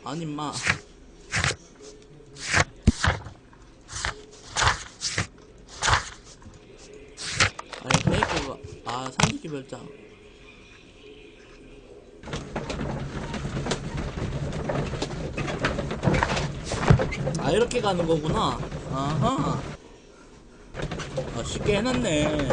아니 마. 아니 페이크가 산지기 별장. 이렇게 가는 거구나. 아하. 쉽게 해놨네.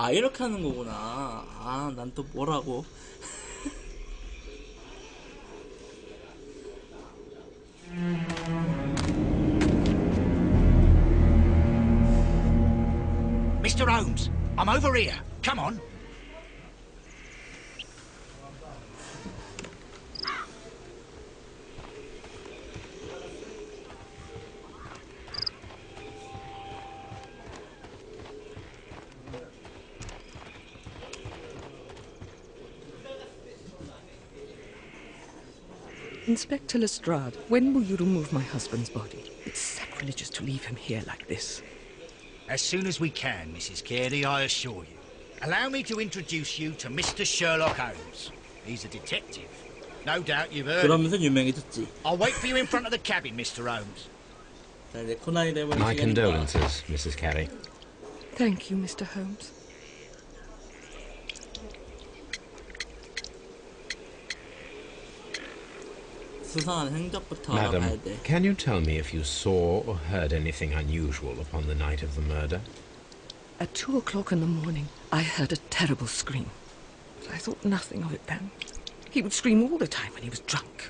이렇게 하는 거구나. 난 또 뭐라고. Mr. Holmes, I'm over here. Come on. Inspector Lestrade, when will you remove my husband's body? It's sacrilegious to leave him here like this. As soon as we can, Mrs. Carey, I assure you. Allow me to introduce you to Mr. Sherlock Holmes. He's a detective. No doubt you've heard. 그러면서 유명해졌지. I'll wait for you in front of the cabin, Mr. Holmes. 자, 이제 코난이 되면 My condolences, Mrs. Carey. Thank you, Mr. Holmes. 수상한 행적부터 알아봐야 Madam, 돼. can you tell me if you saw or heard anything unusual upon the night of the murder? At 2 o'clock in the morning, I heard a terrible scream. I thought nothing of it then. He would scream all the time when he was drunk.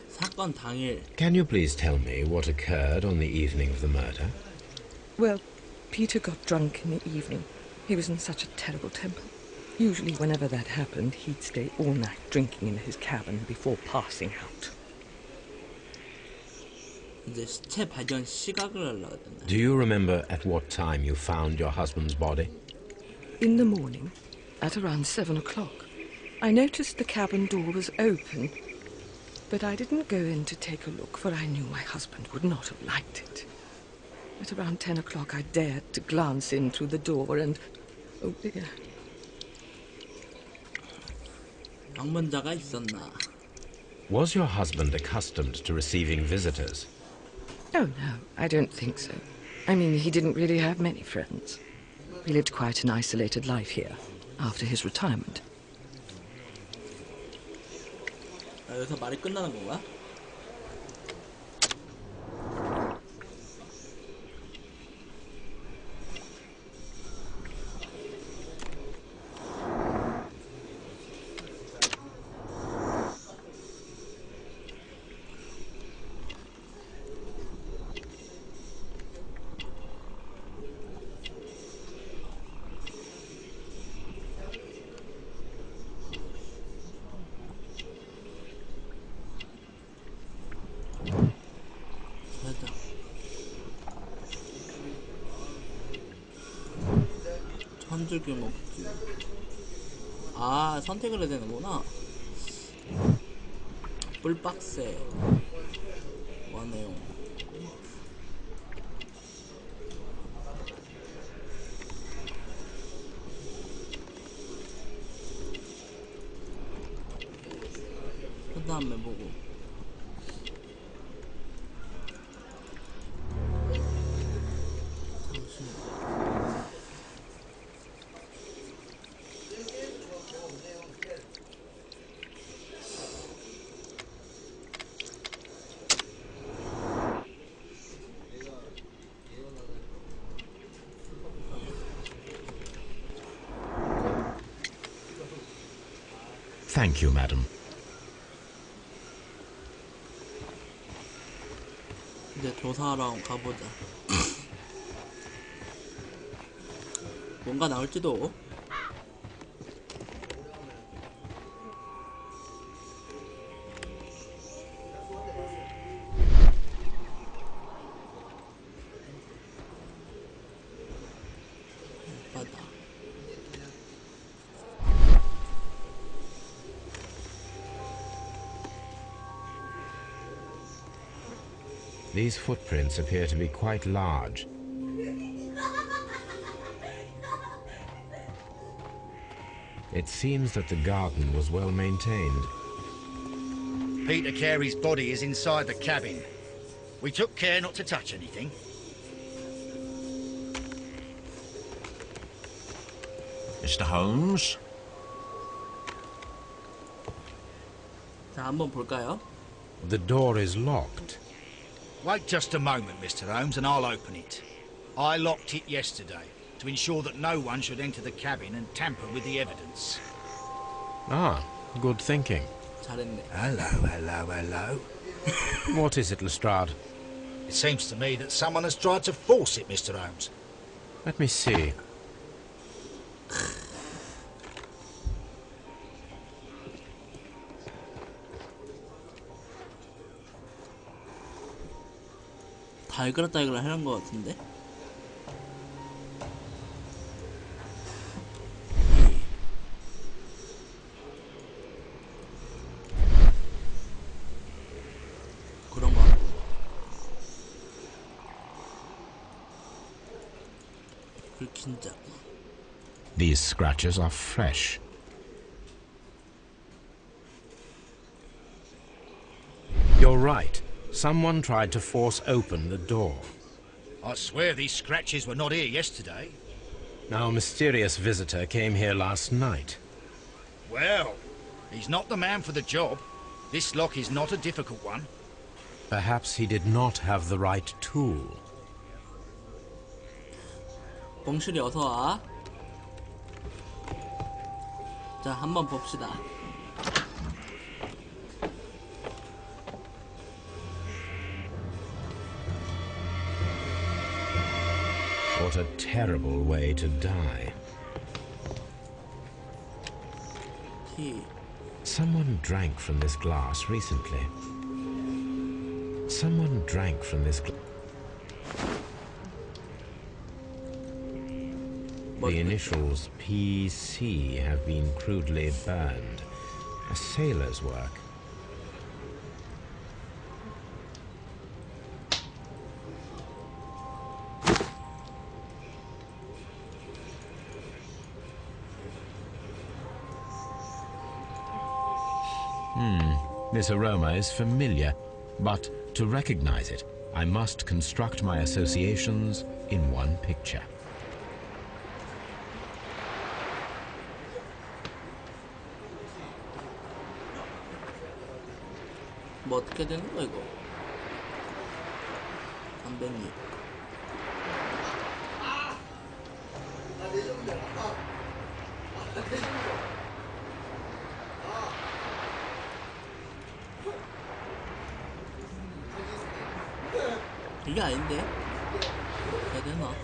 사건 당일. Can you please tell me what occurred on the evening of the murder? Well, Peter got drunk in the evening. He was in such a terrible temper. Usually whenever that happened, he'd stay all night drinking in his cabin before passing out. 이제 시체 발견 시각을 하려고 했네. Do you remember at what time you found your husband's body? In the morning, at around 7 o'clock, I noticed the cabin door was open, but I didn't go in to take a look, for I knew my husband would not have liked it. At around 10 o'clock, I dared to glance in through the door and... oh dear. 방문자가 있었나? Was your husband accustomed to receiving visitors? Oh, no, I don't think so. I mean, he didn't really have many friends. He lived quite an isolated life here, after his retirement. 여기서 말이 끝나는 건가? 천줄기 먹기. 선택을 해야 되는구나. 뿔박새 원해용. 그 다음에 보고. Thank you, madam. 이제 조사하러 가보자. 뭔가 나올지도. These footprints appear to be quite large. It seems that the garden was well maintained. Peter Carey's body is inside the cabin. We took care not to touch anything. Mr. Holmes? 자, 한번 볼까요? The door is locked. Wait just a moment, Mr. Holmes, and I'll open it. I locked it yesterday to ensure that no one should enter the cabin and tamper with the evidence. Ah, good thinking. 잘했네. Hello. What is it, Lestrade? It seems to me that someone has tried to force it, Mr. Holmes. Let me see. 달그락달그락 하는 것 같은데? 그런가? 긁힌 자. These scratches are fresh. You're right. Someone tried to force open the door. I swear these scratches were not here yesterday. Our mysterious visitor came here last night. Well, he's not the man for the job. This lock is not a difficult one. Perhaps he did not have the right tool. 뻥실이 어서와. 자, 한번 봅시다. What a terrible way to die. T. Someone drank from this glass recently. Someone drank from this glass. The initials PC have been crudely burned. A sailor's work. This aroma is familiar, but to recognize it, I must construct my associations in one picture. 뭐 어떻게 되는 거야 이거? 담배잎. 이게 아닌데? 해야 되나?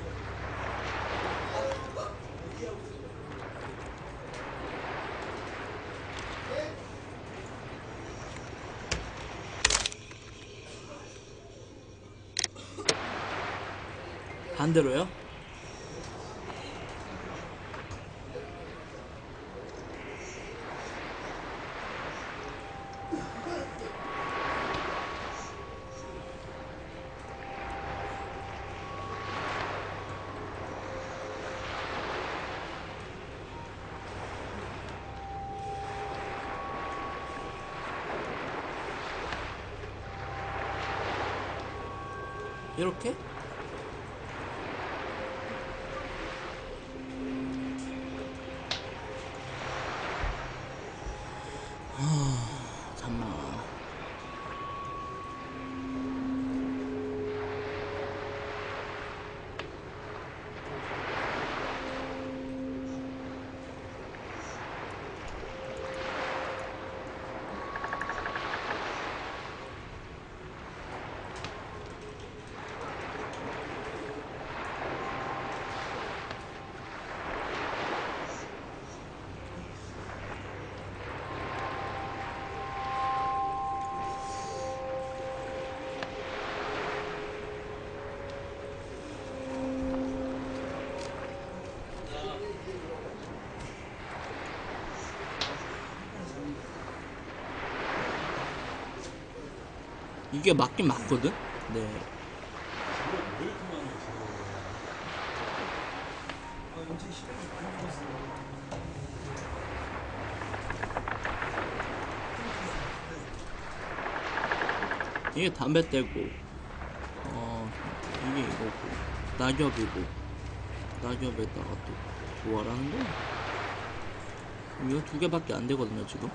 반대로요? 이렇게? 잠깐만. 이게 맞긴 맞거든? 네. 이게 담배 떼고, 이게 이거고, 낙엽이고, 낙엽에다가 또 부활하는 거야. 이거 두 개밖에 안 되거든요, 지금.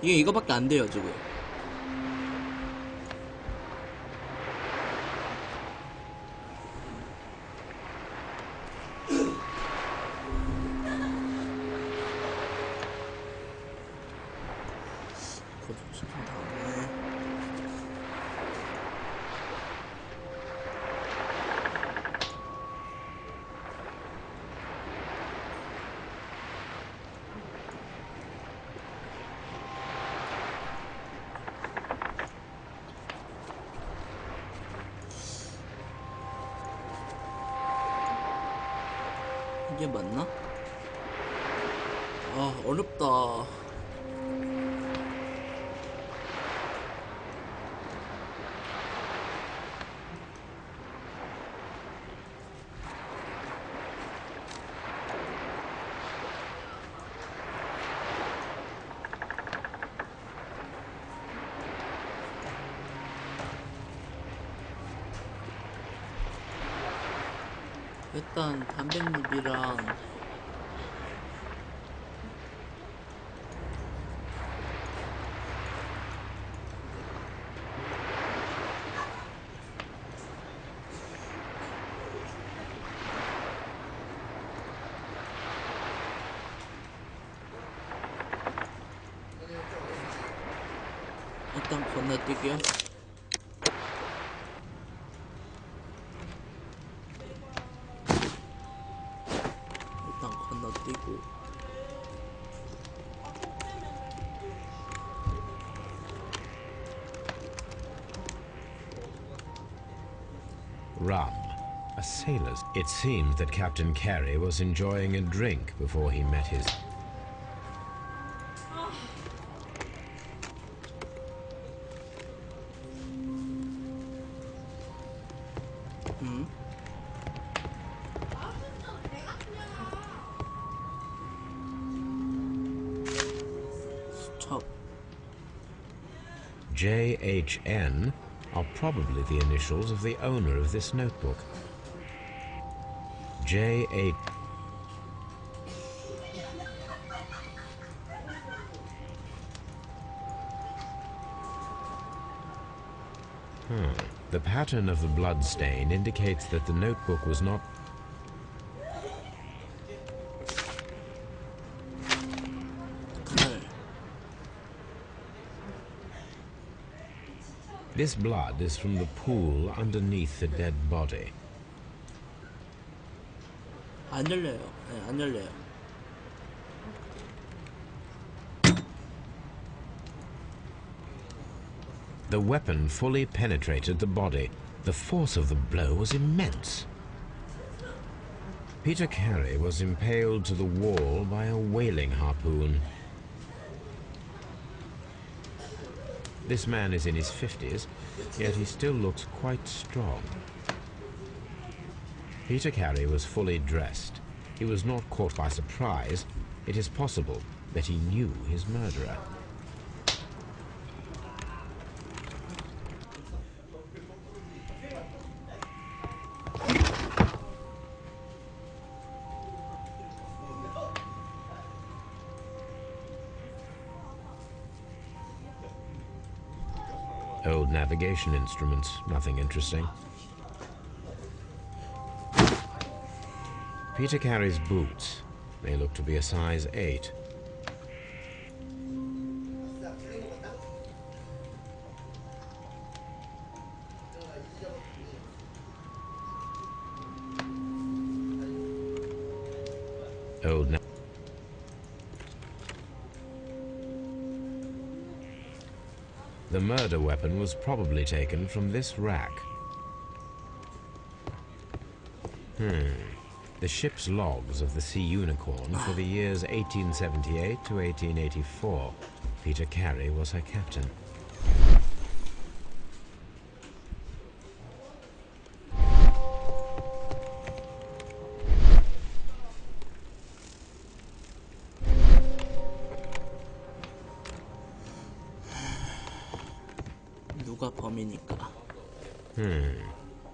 이게 이거밖에 안 돼요, 지금. 고정시킨 다음에 이게 맞나? 아, 어렵다. 일단 담뱃잎이랑 일단 건너뛸게요. 일단 건너뛰고 Rum. A sailor's. It seemed that Captain Carey was enjoying a drink before he met his... 수첩. JHN are probably the initials of the owner of this notebook. JH... The pattern of the blood stain indicates that the notebook was not... 칼. This blood is from the pool underneath the dead body. 안 열려요. 네, 안 열려요. The weapon fully penetrated the body. The force of the blow was immense. Peter Carey was impaled to the wall by a whaling harpoon. This man is in his 50s, yet he still looks quite strong. Peter Carey was fully dressed. He was not caught by surprise. It is possible that he knew his murderer. Old navigation instruments, nothing interesting. Peter Carey's boots. They look to be a size 8. Old now. The murder weapon was probably taken from this rack. The ship's logs of the Sea Unicorn for the years 1878 to 1884. Peter Carey was her captain. 누가 범인일까?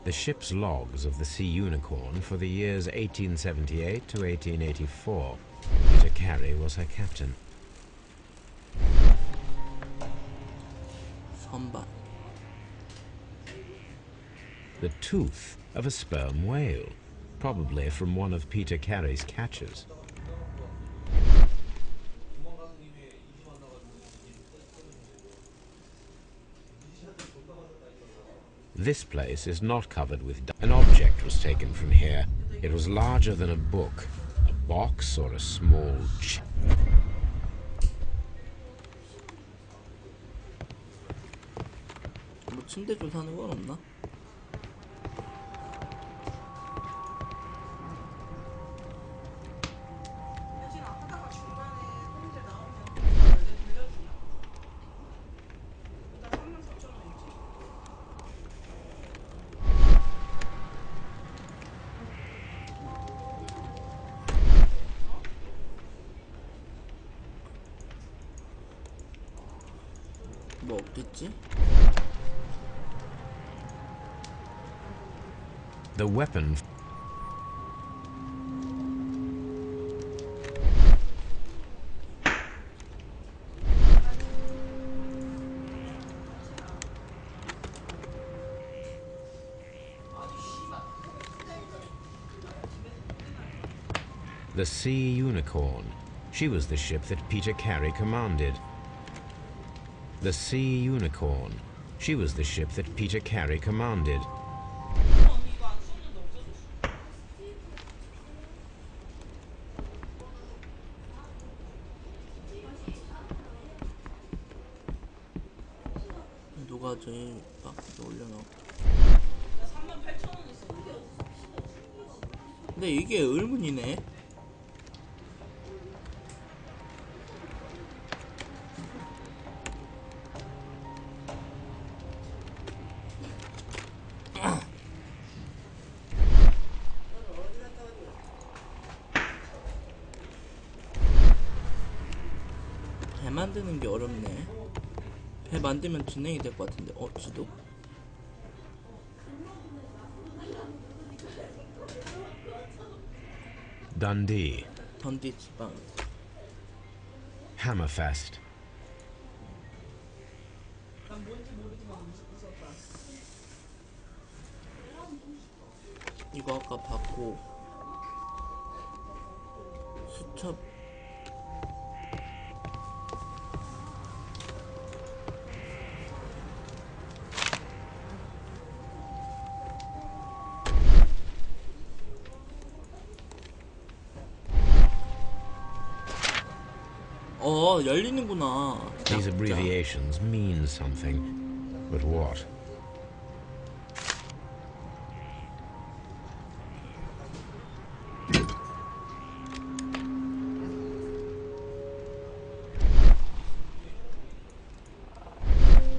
The ship's logs of the Sea Unicorn for the years 1878 to 1884. Peter Carey was her captain. 선반. The tooth of a sperm whale, probably from one of Peter Carey's catches. This place is not covered with an object was taken from here. It was larger than a book, a box or a small 뭐 침대 좀 사는 건 없나? 뭐 없겠지? The weapon. The Sea Unicorn. She was the ship that Peter Carey commanded. The Sea Unicorn. She was the ship that Peter Carey commanded. 누가 저희 박스에 올려놓고. 근데 이게 의문이네. 배 만드는 게 어렵네. 배 만들면 진행이 될 것 같은데. 지도? Dundee. 던디 지방. Hammerfest. 이거 아까 봤고 수첩. 열리는구나. These abbreviations mean something, but what?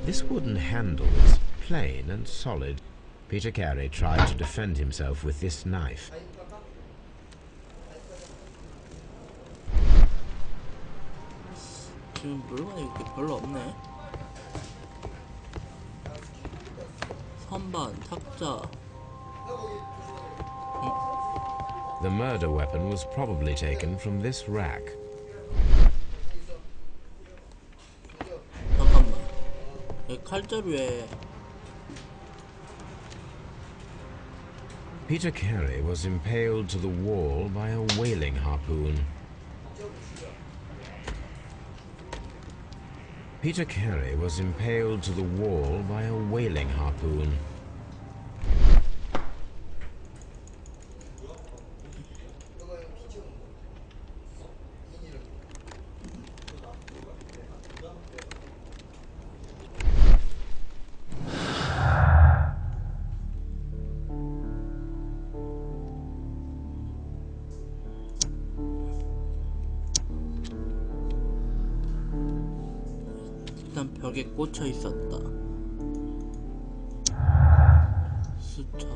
This wooden handle is plain and solid. Peter Carey tried to defend himself with this knife. 지금 물건이 이렇게 별로 없네. 선반, 탁자. The murder weapon was probably taken from this rack. 잠깐만. 여기 칼자루에 Peter Carey was impaled to the wall by a whaling harpoon. Peter Carey was impaled to the wall by a whaling harpoon. 일단 벽에 꽂혀 있었다. 수첩.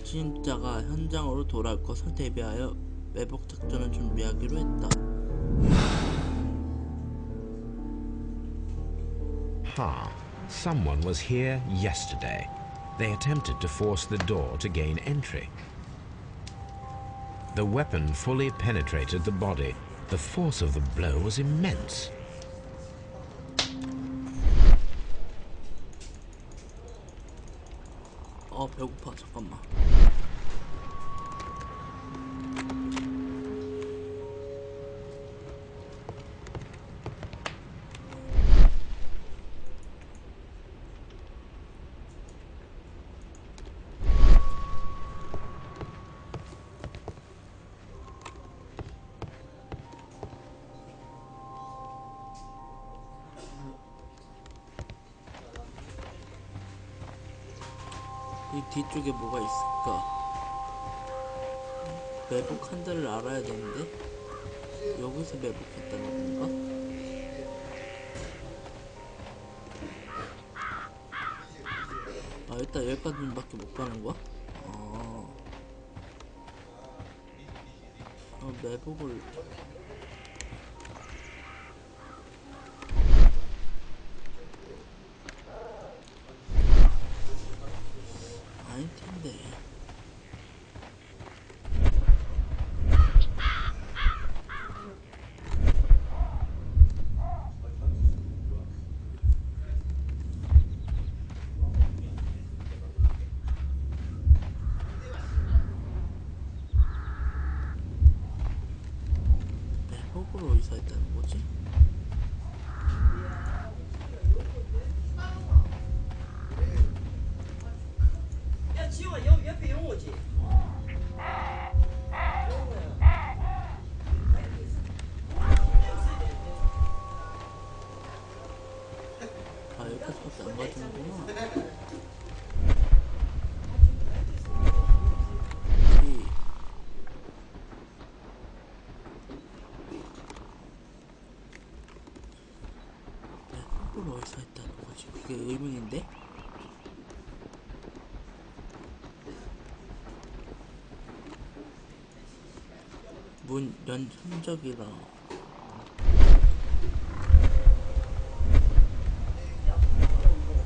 침입자가 현장으로 돌아올 것을 대비하여 매복 작전을 준비하기로 했다. Ha! Someone was here yesterday. They attempted to force the door to gain entry. The weapon fully penetrated the body. The force of the blow was immense. 배고파. 잠깐만. 이 뒤쪽에 뭐가 있을까? 매복한 데를 알아야 되는데 여기서 매복했다는 건가? 아, 일단 여기까지밖에 못 가는 거야? 매복을 아닐 텐데. 매복으로 이사했다는 거지? 지호가 옆에 용어지? 아, 여기까지밖에 안 가주는구나. 매복으로 어디서 했다는 거지? 그게 의문인데? 문 연 흔적이라.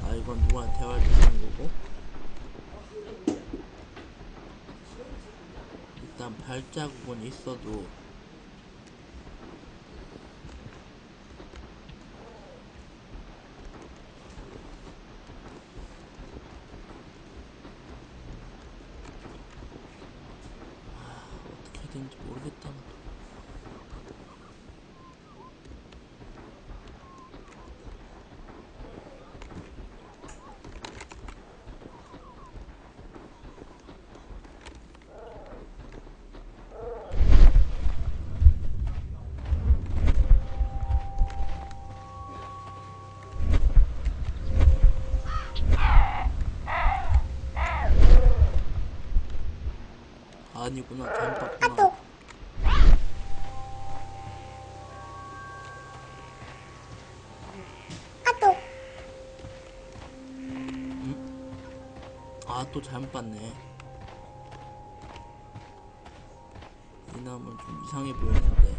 아, 이건 누구랑 대화를 하는 거고. 일단 발자국은 있어도 어떻게 해야 되는지 모르겠다. 아니구나, 잘못 봤구나. 아, 또 잘못 봤네. 이 나무는 좀 이상해 보이는데.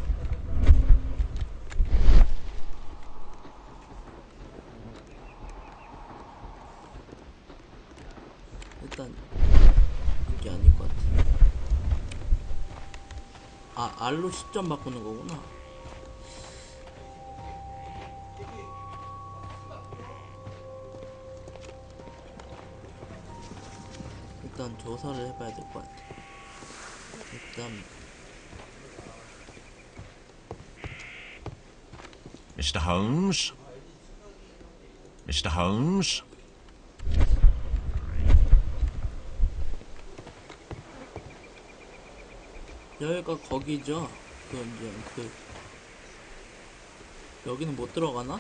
일단 이게 아닐 것 같아. 아, R로 시점 바꾸는 거구나. 일단 조사를 해봐야 될 것 같아. 일단 Mr. Holmes? Mr. Holmes? 여기가 거기죠. 여기는 못 들어가나?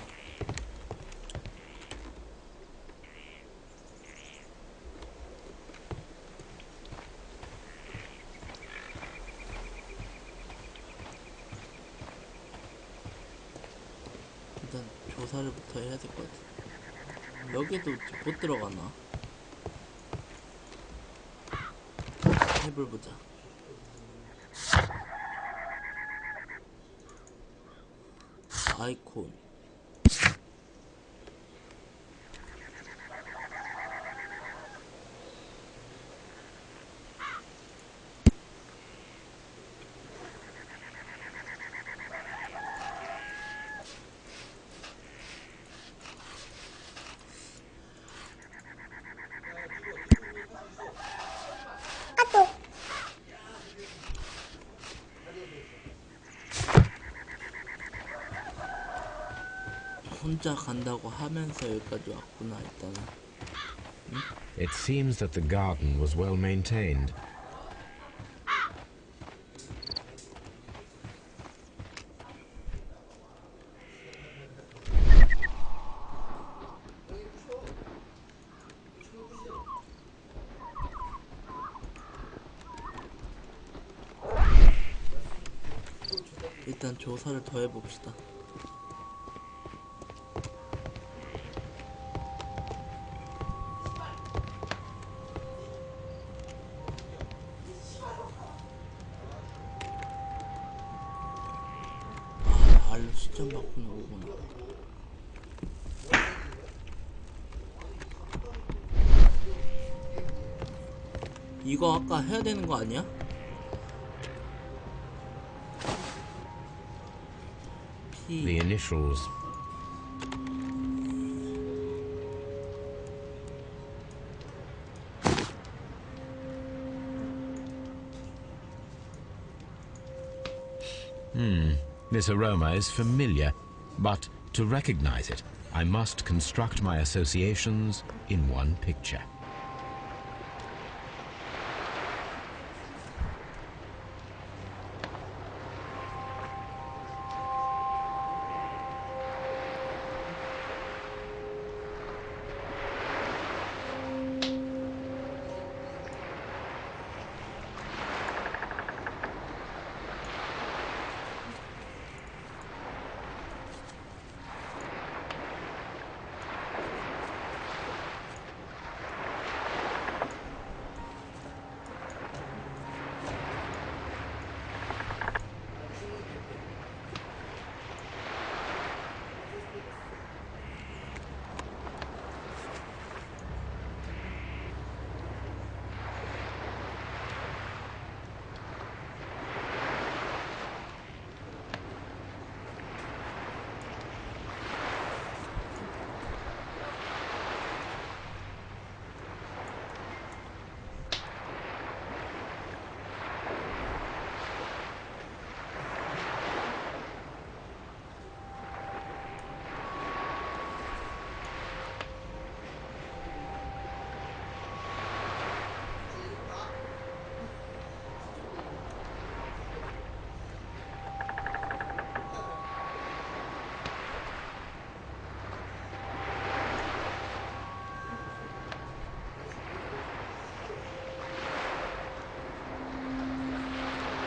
일단 조사를부터 해야 될 것 같아. 여기도 못 들어가나? 해볼보자. 아이콘. 혼자 간다고 하면서 여기까지 왔구나. 일단은 It seems that the garden was well maintained. 일단 조사를 더 해봅시다. 알로 시점 바꾸는 거구나. 이거 아까 해야 되는 거 아니야? The initials. This aroma is familiar, but to recognize it, I must construct my associations in one picture.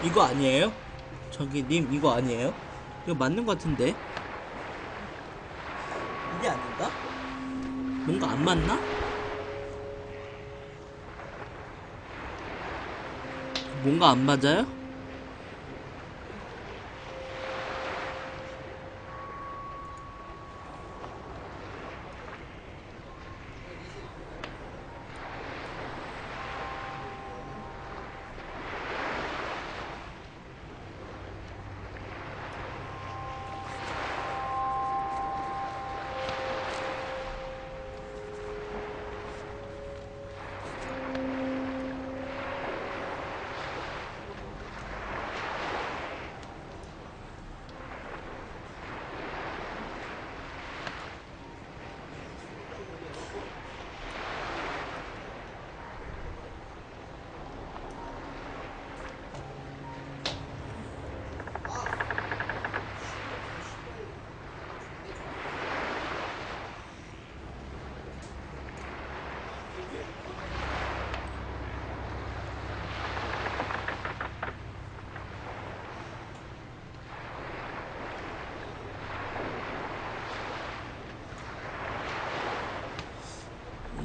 이거 아니에요? 저기 님 이거 아니에요? 이거 맞는 것 같은데? 이게 아닌가? 뭔가 안 맞나? 뭔가 안 맞아요?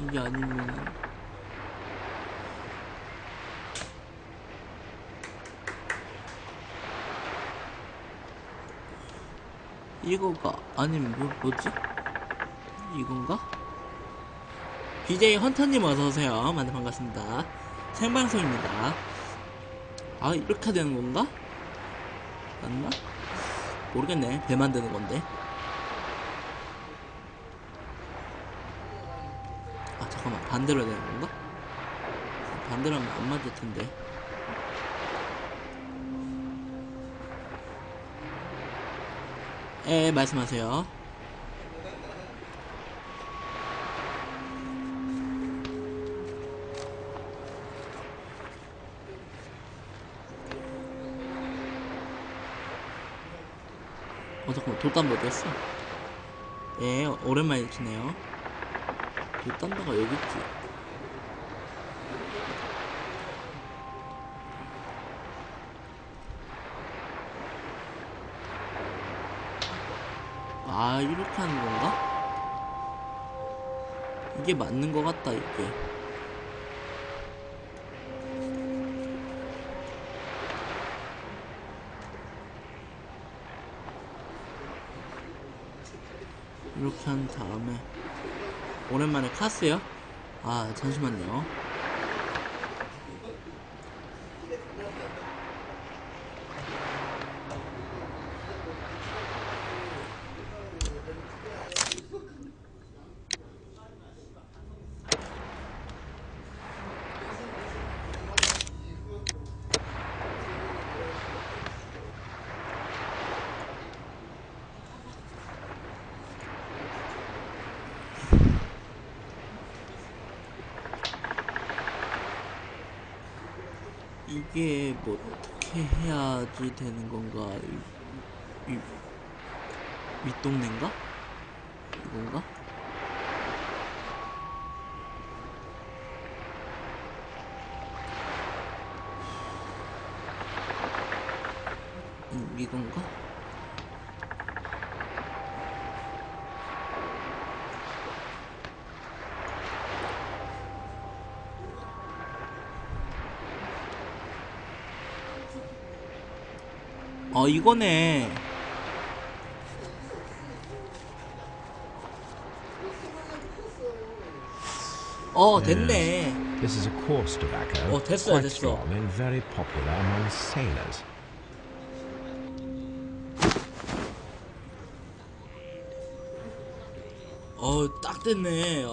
이게 아니면 이거가 아니면 뭐지? 이건가? BJ 헌터님 어서오세요. 만나 반갑습니다. 생방송입니다. 아 이렇게 되는 건가? 맞나? 모르겠네. 배 만드는 건데. 아 잠깐만, 반대로 되는 건가? 반대로 하면 안 맞을 텐데. 말씀하세요. 잠깐만, 돌담배 어디였어? 오랜만에 치네요. 돌담배가 여기 있지. 아 이렇게 하는 건가? 이게 맞는 것 같다. 이게 이렇게 한 다음에 오랜만에 카스요? 아 잠시만요. 이게 뭐 어떻게 해야지 되는 건가? 윗동네인가? 이건가? 이건가? 이거네. 됐네. This is a coarse tobacco, 됐어요, quite 됐어. strong and very popular among sailors. 딱 됐네.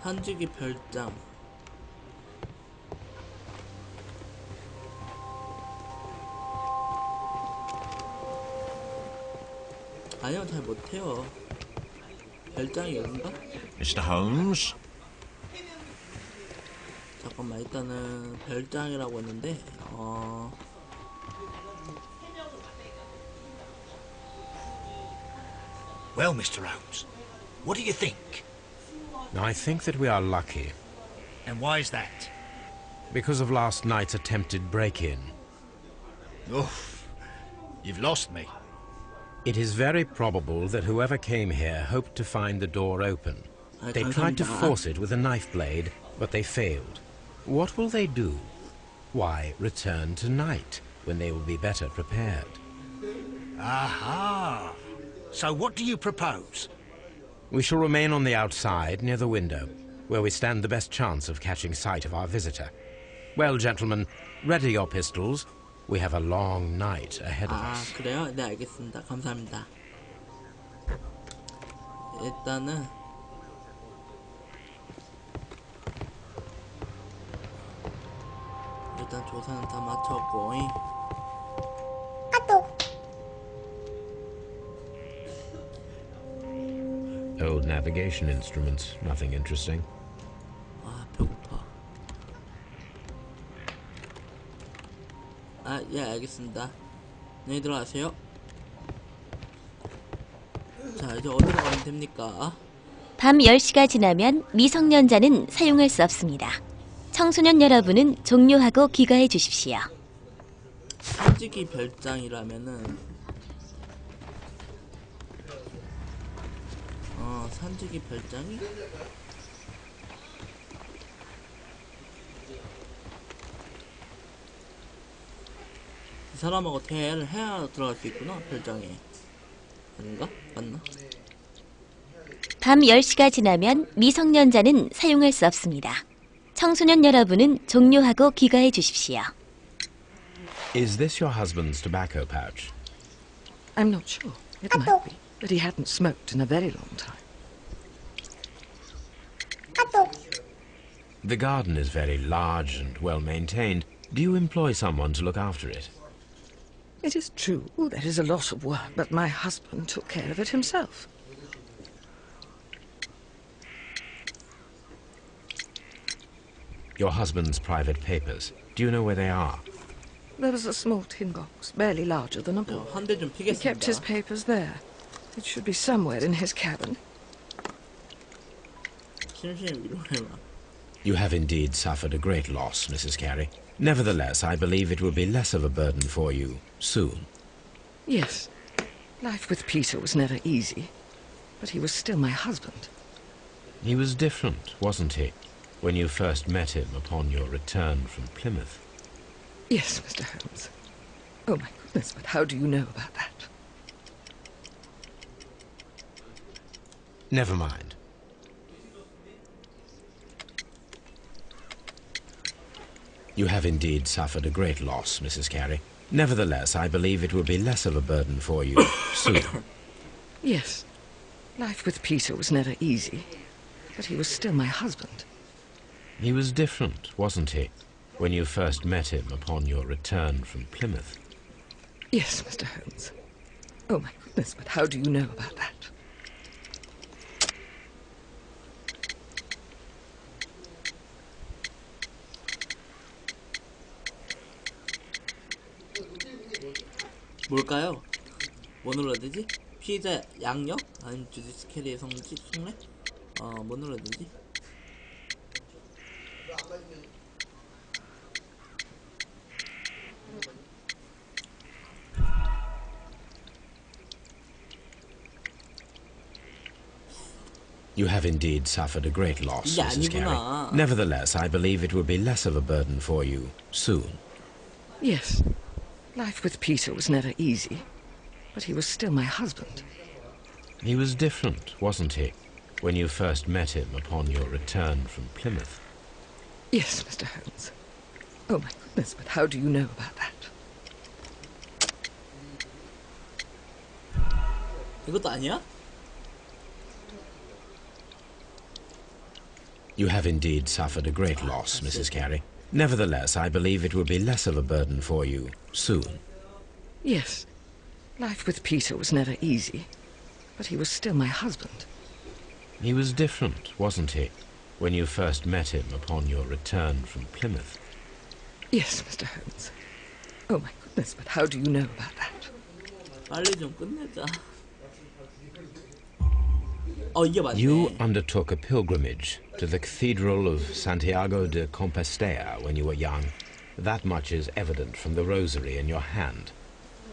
산지기 별장. 아니요, 잘 못해요. 별장이 여긴가? Mr. Holmes? 잠깐만, 일단은 별장이라고 했는데 Well, Mr. Holmes, what do you think? I think that we are lucky, And why is that? because of last night's attempted break-in. Oof, you've lost me. It is very probable that whoever came here hoped to find the door open. They tried to force it with a knife blade, but they failed. What will they do? Why, return tonight, when they will be better prepared. Aha! So what do you propose? We shall remain on the outside, near the window, where we stand the best chance of catching sight of our visitor. Well, gentlemen, ready your pistols. We have a long night ahead of us. 그래요? 네, 알겠습니다. 감사합니다. 일단은 조사는 다 마쳤고. Old navigation instruments, nothing interesting. 배고파. 예, 알겠습니다. 네, 들어가세요. 자, 이제 어디로 가면 됩니까? 밤 10시가 지나면 미성년자는 사용할 수 없습니다. 청소년 여러분은 종료하고 귀가해 주십시오. 산지기 별장이라면은 산지기 별장이? 이 사람하고 대화를 해야 들어갈 수 있구나, 별장에. 아닌가? 맞나? 밤 10시가 지나면 미성년자는 사용할 수 없습니다. 청소년 여러분은 종료하고 귀가해 주십시오. Is this your husband's tobacco pouch? I'm not sure. It might be, but he hadn't smoked in a very long time. The garden is very large and well maintained. Do you employ someone to look after it? It is true, there is a lot of work, but my husband took care of it himself. Your husband's private papers. Do you know where they are? There was a small tin box, barely larger than a ball. 한 대 좀 He kept his 피겠습니다. papers there. It should be somewhere in his cabin. 심심해 미로해마. You have indeed suffered a great loss, Mrs. Carey. Nevertheless, I believe it will be less of a burden for you soon. Yes. Life with Peter was never easy, but he was still my husband. He was different, wasn't he, when you first met him upon your return from Plymouth? Yes, Mr. Holmes. Oh, my goodness, but how do you know about that? Never mind. You have indeed suffered a great loss, Mrs. Carey. Nevertheless, I believe it will be less of a burden for you soon. Yes. Life with Peter was never easy, but he was still my husband. He was different, wasn't he, when you first met him upon your return from Plymouth? Yes, Mr. Holmes. Oh, my goodness, but how do you know about that? 뭘까요? 뭐 눌러야 되지? 피해자 양력? 아니면 주디스 캐리의 성지? 속내? 뭐 눌러야 되지? You have indeed suffered a great loss, 이게 Mrs. Carey. 아니구나. Nevertheless, I believe it will be less of a burden for you soon. Yes. Life with Peter was never easy, but he was still my husband. He was different, wasn't he, when you first met him upon your return from Plymouth? Yes, Mr. Holmes. Oh, my goodness, but how do you know about that? 이것도 아니야? You have indeed suffered a great loss, Mrs. Carey. Nevertheless, I believe it will be less of a burden for you soon. Yes. Life with Peter was never easy, but he was still my husband. He was different, wasn't he, when you first met him upon your return from Plymouth? Yes, Mr. Holmes. Oh, my goodness, but how do you know about that? 빨리 좀 끝내자. 이게 맞네. You undertook a pilgrimage to the Cathedral of Santiago de Compostela when you were young. That much is evident from the rosary in your hand.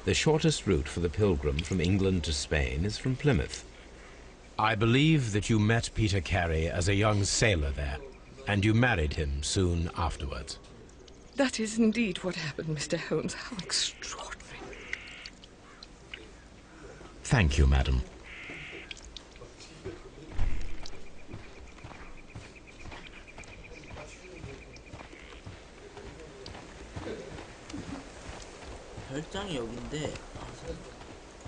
The shortest route for the pilgrim from England to Spain is from Plymouth. I believe that you met Peter Carey as a young sailor there, and you married him soon afterwards. That is indeed what happened, Mr. Holmes. How extraordinary. Thank you, madam. 별장이 여긴데.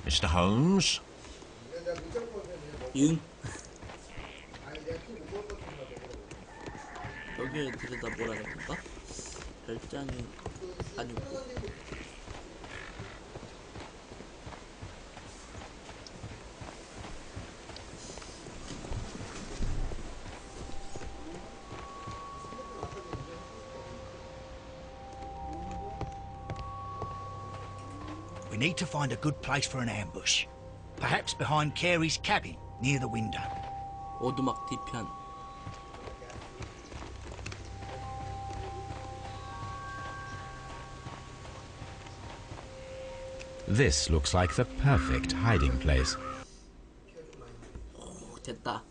Mr. Holmes? 응. 여기를 들여다보라는 건가? 별장이 아니고. We need to find a good place for an ambush. Perhaps behind Carey's cabin, near the window. 오두막 뒤편. This looks like the perfect hiding place. 됐다.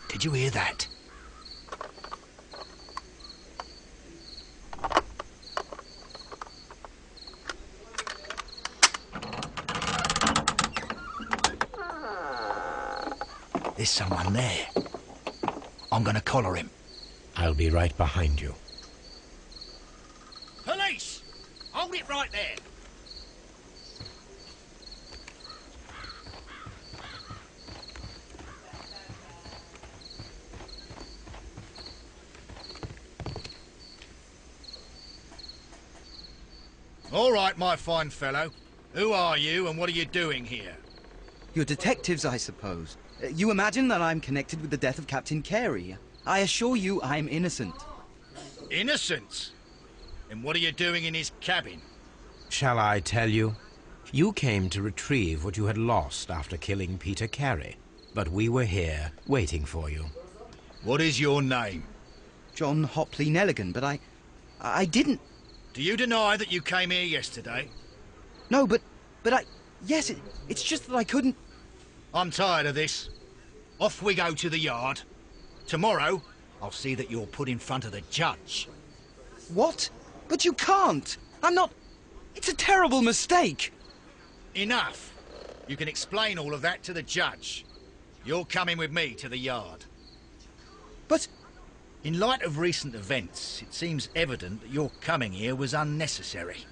Did you hear that? There's someone there. I'm gonna collar him. I'll be right behind you. Police! Hold it right there. All right, my fine fellow. Who are you and what are you doing here? You're detectives, I suppose. You imagine that I'm connected with the death of Captain Carey. I assure you I'm innocent. Innocent? And what are you doing in his cabin? Shall I tell you? You came to retrieve what you had lost after killing Peter Carey, but we were here waiting for you. What is your name? John Hopley Nelligan, but I didn't... Do you deny that you came here yesterday? No, but yes, it's just that I couldn't... I'm tired of this. Off we go to the yard. Tomorrow, I'll see that you're put in front of the judge. What? But you can't! I'm not... It's a terrible mistake! Enough! You can explain all of that to the judge. You're coming with me to the yard. But... In light of recent events, it seems evident that your coming here was unnecessary.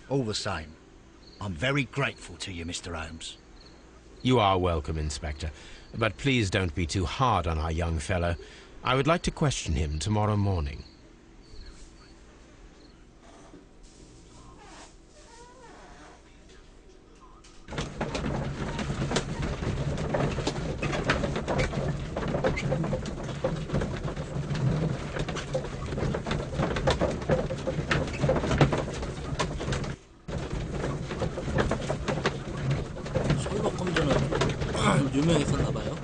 All the same, I'm very grateful to you, Mr. Holmes. You are welcome, Inspector. But please don't be too hard on our young fellow. I would like to question him tomorrow morning. 셜록홈즈는 유명했었나봐요.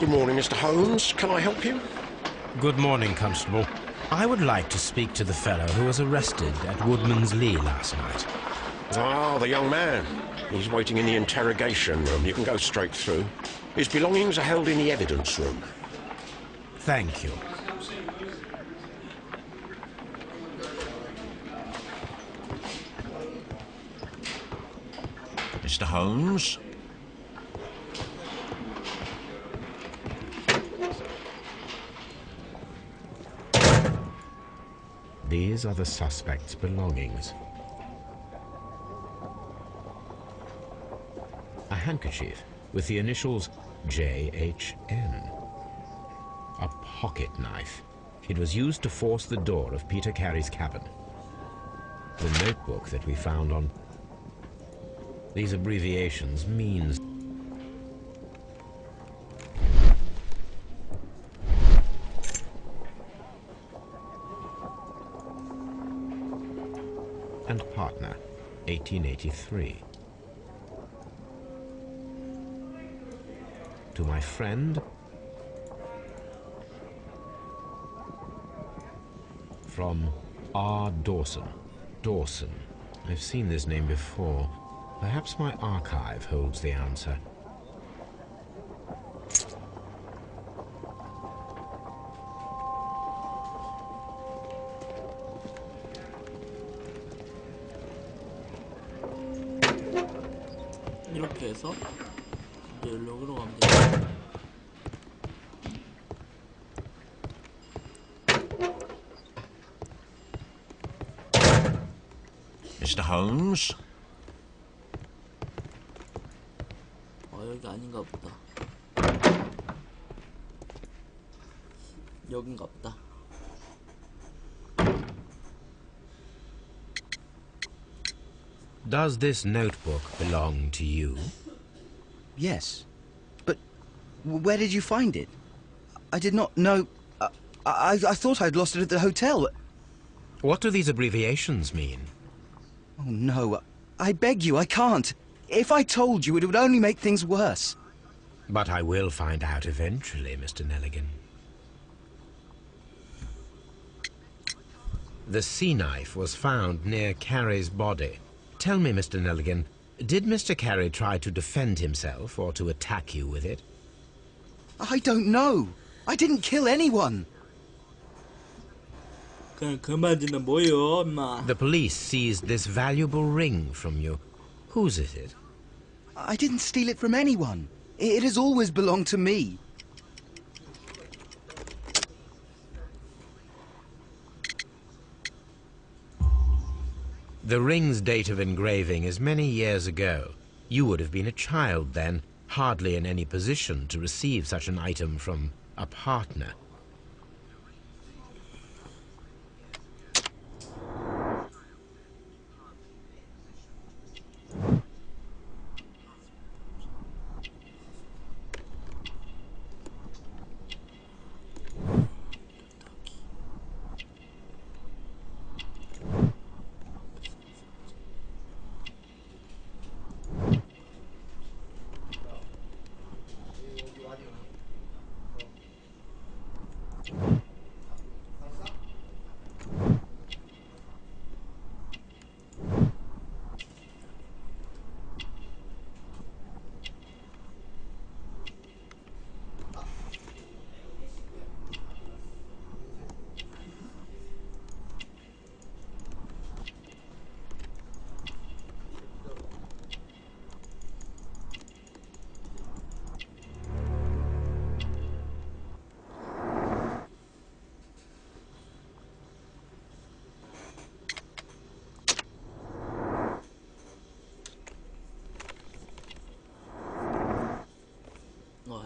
Good morning, Mr. Holmes. Can I help you? Good morning, Constable. I would like to speak to the fellow who was arrested at Woodman's Lee last night. Ah, the young man. He's waiting in the interrogation room. You can go straight through. His belongings are held in the evidence room. Thank you. Mr. Holmes? These are the suspect's belongings. A handkerchief with the initials J.H.N. A pocket knife. It was used to force the door of Peter Carey's cabin. The notebook that we found on these abbreviations means... and partner, 1883. To my friend, from R. Dawson. Dawson. I've seen this name before. Perhaps my archive holds the answer. 이렇게 해서 여기로 가면 돼. Mr. Holmes? 여기 아닌가 보다. 여긴가 보다. Does this notebook belong to you? Yes. But where did you find it? I did not know... I thought I'd lost it at the hotel. What do these abbreviations mean? Oh, no. I beg you, I can't. If I told you, it would only make things worse. But I will find out eventually, Mr. Nelligan. The sea knife was found near Carey's body. Tell me, Mr. Nelligan, did Mr. Carey try to defend himself or to attack you with it? I don't know. I didn't kill anyone. The police seized this valuable ring from you. Whose is it? I didn't steal it from anyone. It has always belonged to me. The ring's date of engraving is many years ago. You would have been a child then, hardly in any position to receive such an item from a partner.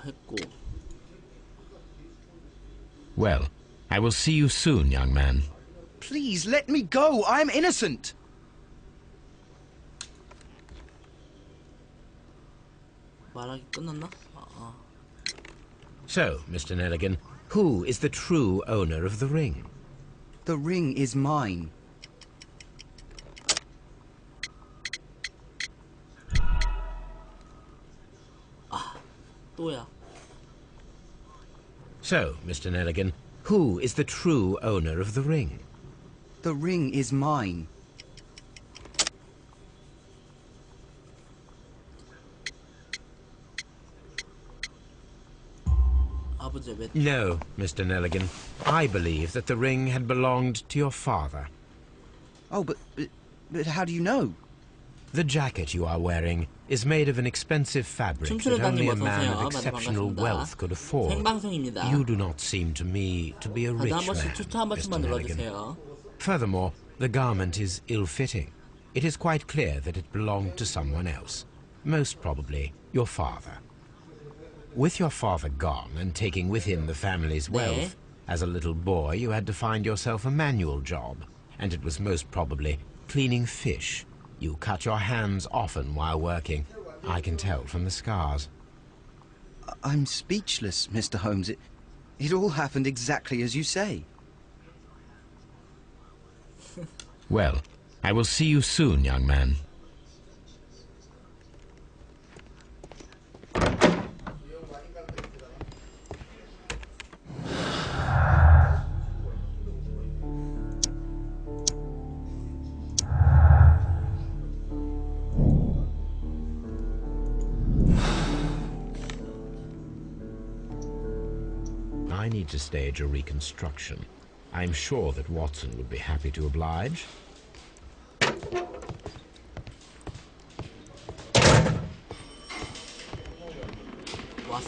했고. Well, I will see you soon, young man. Please, let me go. I'm innocent. 말하기 끝났나? So, Mr. Nelligan, who is the true owner of the ring? The ring is mine. 또야. So, Mr. Nelligan, who is the true owner of the ring? The ring is mine. No, Mr. Nelligan. I believe that the ring had belonged to your father. Oh, but how do you know? The jacket you are wearing is made of an expensive fabric that only a man of exceptional wealth could afford. 생방송입니다. You do not seem to me to be a rich man, Mr. Nelligan. Furthermore, the garment is ill-fitting. It is quite clear that it belonged to someone else, most probably your father. With your father gone and taking with him the family's wealth, as a little boy you had to find yourself a manual job, and it was most probably cleaning fish. You cut your hands often while working. I can tell from the scars. I'm speechless, Mr. Holmes. It all happened exactly as you say. Well, I will see you soon, young man. I need to stage a reconstruction. I'm sure that Watson would be happy to oblige.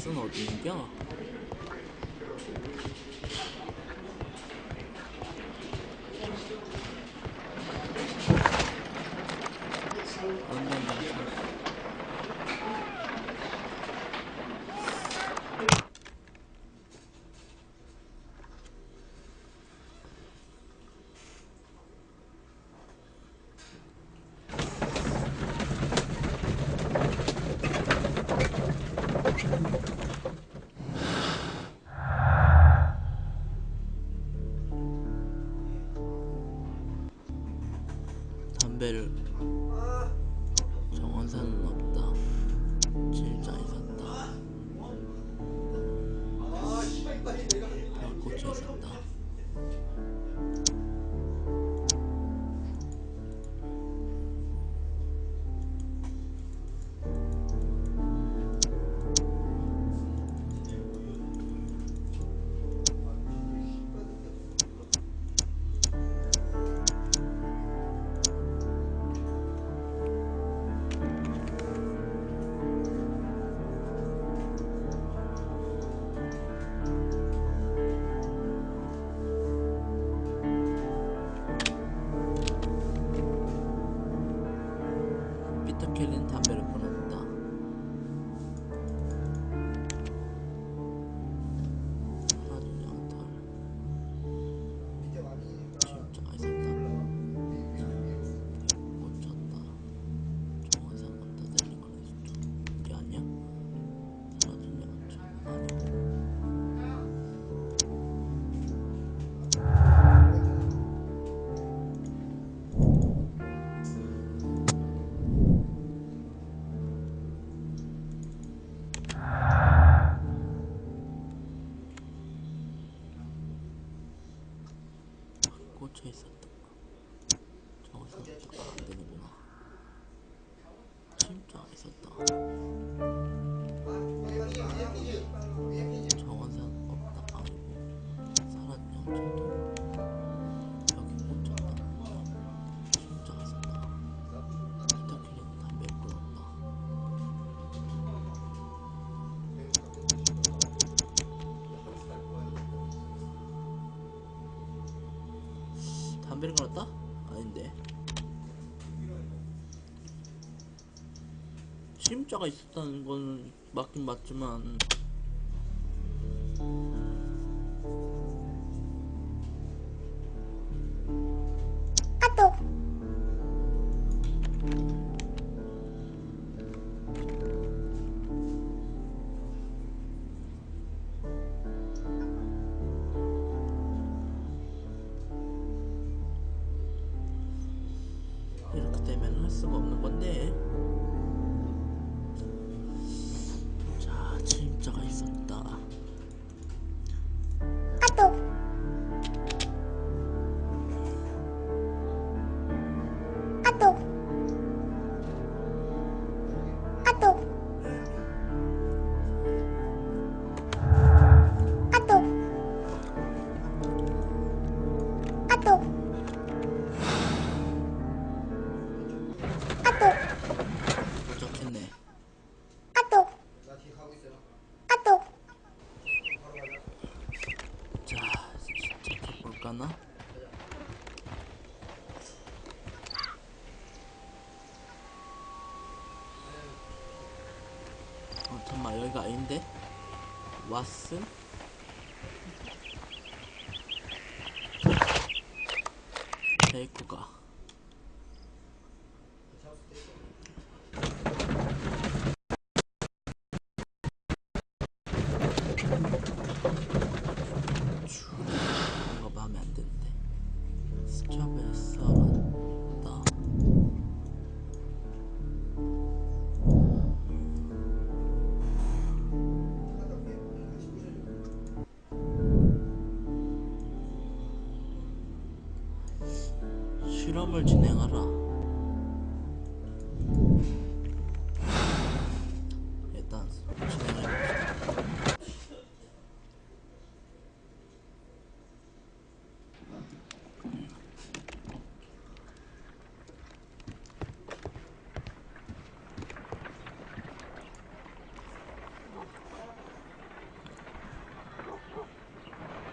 왓슨 어디인겨? 담배를 정원사는 없다. 진짜 있었다. 벚꽃이 있었다. 피터 켈리는 담배를 끊었다. 사라진 양털. 진짜가 있었다. 꽂혔다. 정원상 갖다 대는 걸 했었죠. 이게 아니야? 사라진 양털. 아니야. 꽂혀 있었다. 정원상 작가 안 되는구나. 진짜 있었다. 정원상 없다. 아니고 사라진 양털도 여기 꽂혔다. 진짜 있었다. 피터킬은 담배 끊었다. 담배를 끊었다? 아닌데. 심자가 있었다는 건 맞긴 맞지만 이렇게 되면 할 수가 없는 건데. 자, 침자가 있었다. 도착했네. 자, 시작해볼까나? 잠깐만, 여기가 아닌데? 왓슨? 제이코가 뭔가 마음에 안 드는데. 스쳐벨 썰었다. 실험을 진행하라. 일단 진행해봅시다.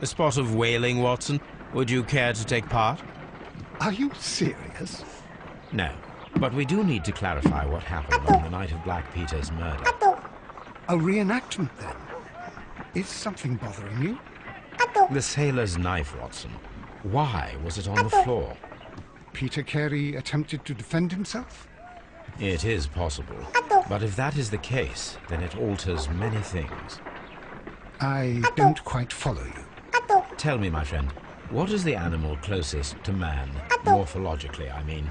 A spot of whaling, Watson. Would you care to take part? Are you serious? No, but we do need to clarify what happened on the night of Black Peter's murder. A reenactment, then? Is something bothering you? The sailor's knife, Watson. Why was it on the floor? Peter Carey attempted to defend himself? It is possible. But if that is the case, then it alters many things. I don't quite follow you. Tell me, my friend, what is the animal closest to man, morphologically, I mean?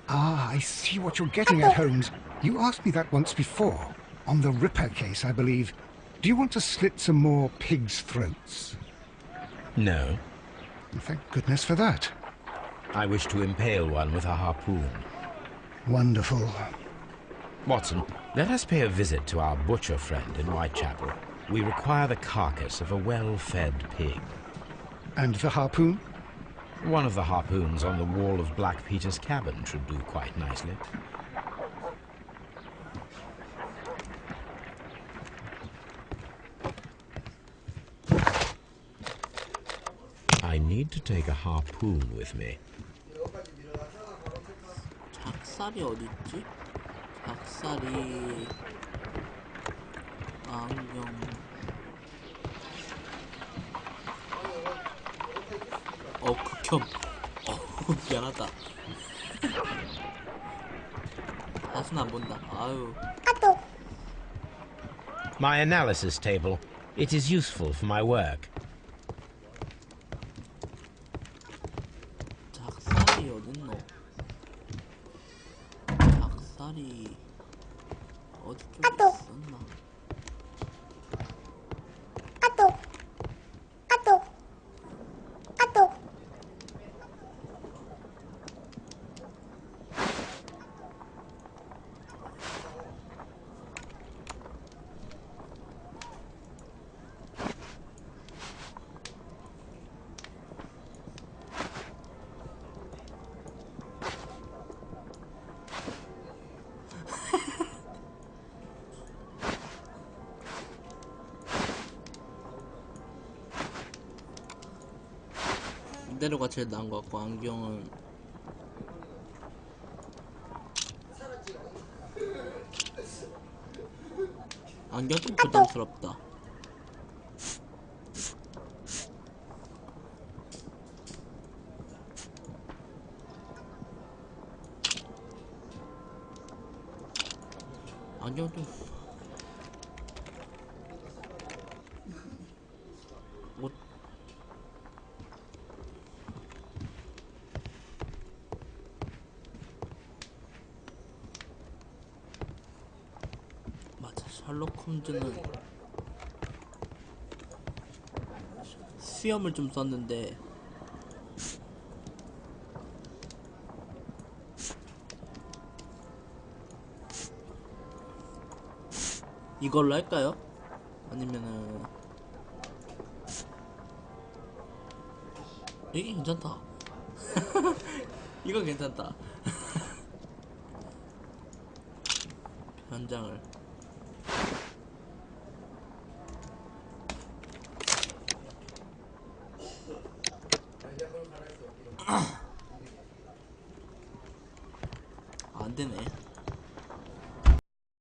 Ah, I see what you're getting at, Holmes. You asked me that once before. On the Ripper case, I believe. Do you want to slit some more pigs' throats? No. Thank goodness for that. I wish to impale one with a harpoon. Wonderful. Watson, let us pay a visit to our butcher friend in Whitechapel. We require the carcass of a well-fed pig. And the harpoon? One of the harpoons on the wall of Black Peter's cabin should do quite nicely. I need to take a harpoon with me. 작살이 어딨지? 작살이... 안경... 극혐. 미안하다. 다시는 안 본다. 아유. My analysis table. It is useful for my work. 작살이 어딨노? 작살이 어디 쪽에 있었나? 이대로가 제일 나은 것 같고 안경은 안경 좀 부담스럽다. 안경 좀 뭐 맞아, 셜록홈즈는 수염을 좀 썼는데 이걸로 할까요? 아니면은 이게 괜찮다. 이거 괜찮다. 현장을 안 되네.